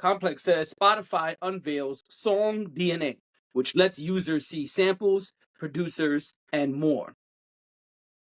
Complex says Spotify unveils Song DNA, which lets users see samples, producers, and more.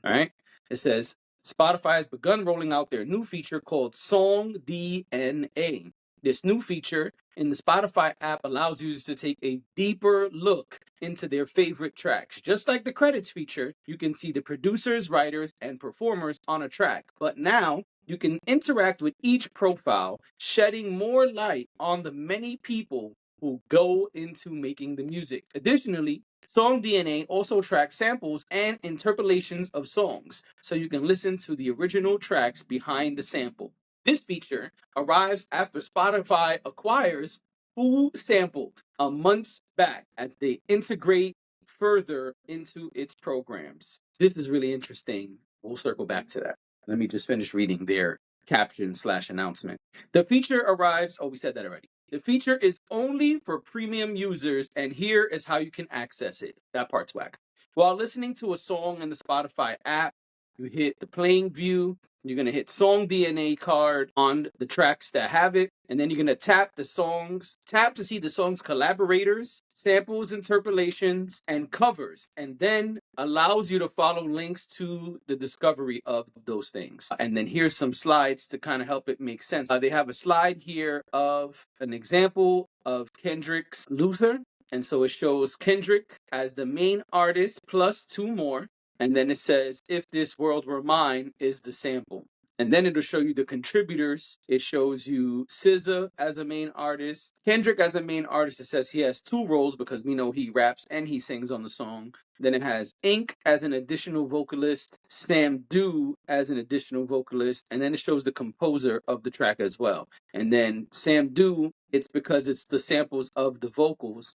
All right. It says Spotify has begun rolling out their new feature called Song DNA. This new feature in the Spotify app allows users to take a deeper look into their favorite tracks. Just like the credits feature, you can see the producers, writers, and performers on a track. But now you can interact with each profile, shedding more light on the many people who go into making the music. Additionally, Song DNA also tracks samples and interpolations of songs, so you can listen to the original tracks behind the sample. This feature arrives after Spotify acquires Who Sampled a months back as they integrate further into its programs. This is really interesting. We'll circle back to that. Let me just finish reading their caption/announcement. The feature arrives, we said that already. The feature is only for premium users, and here is how you can access it. That part's whack. While listening to a song in the Spotify app, you hit the playing view. You're going to hit Song DNA card on the tracks that have it. And then you're going to tap to see the song's collaborators, samples, interpolations, and covers. And then allows you to follow links to the discovery of those things. And then here's some slides to kind of help it make sense. They have a slide here of an example of Kendrick's Luther. And so it shows Kendrick as the main artist plus two more. And then it says, If This World Were Mine is the sample. And then it'll show you the contributors. It shows you SZA as a main artist, Kendrick as a main artist. It says he has two roles because we know he raps and he sings on the song. Then it has Ink as an additional vocalist, Sam Do as an additional vocalist, and then it shows the composer of the track as well. And then Sam Do, it's because it's the samples of the vocals.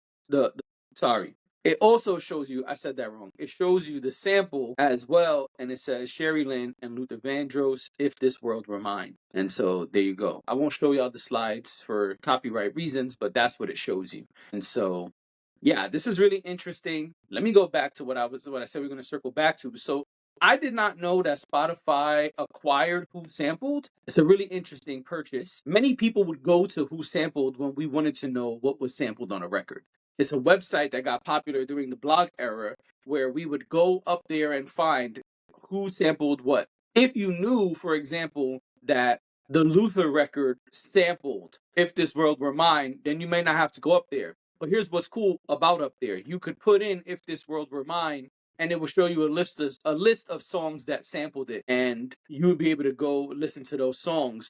It also shows you, I said that wrong. It shows you the sample as well, and it says Sherry Lynn and Luther Vandross, If This World Were Mine. And so there you go. I won't show y'all the slides for copyright reasons, but that's what it shows you. And so, yeah, this is really interesting. Let me go back to what I said we're going to circle back to. So I did not know that Spotify acquired Who Sampled. It's a really interesting purchase. Many people would go to Who Sampled when we wanted to know what was sampled on a record. It's a website that got popular during the blog era where we would go up there and find who sampled what. If you knew, for example, that the Luther record sampled If This World Were Mine, then you may not have to go up there. But here's what's cool about up there. You could put in If This World Were Mine, and it will show you a list of songs that sampled it. And you would be able to go listen to those songs.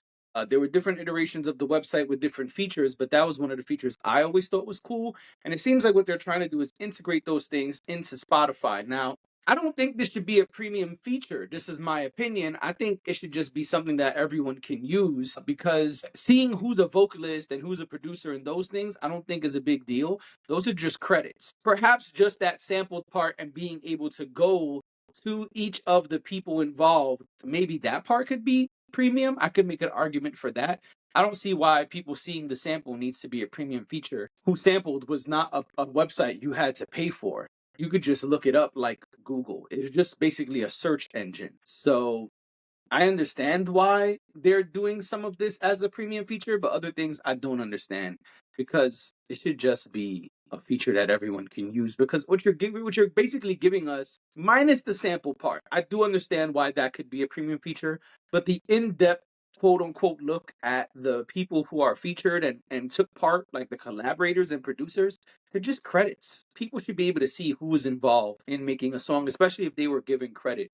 There were different iterations of the website with different features, but that was one of the features I always thought was cool. And it seems like what they're trying to do is integrate those things into Spotify. Now, I don't think this should be a premium feature. This is my opinion. I think it should just be something that everyone can use, because seeing who's a vocalist and who's a producer and those things, I don't think is a big deal. Those are just credits. Perhaps just that sampled part and being able to go to each of the people involved, maybe that part could be premium. I could make an argument for that. I don't see why people seeing the sample needs to be a premium feature. Who Sampled was not a website you had to pay for. You could just look it up like Google. It's just basically a search engine. So I understand why they're doing some of this as a premium feature, but other things I don't understand, because it should just be a feature that everyone can use. Because what you're basically giving us, minus the sample part, I do understand why that could be a premium feature, but the in-depth quote unquote look at the people who are featured and took part, like the collaborators and producers, they're just credits. People should be able to see who was involved in making a song, especially if they were given credit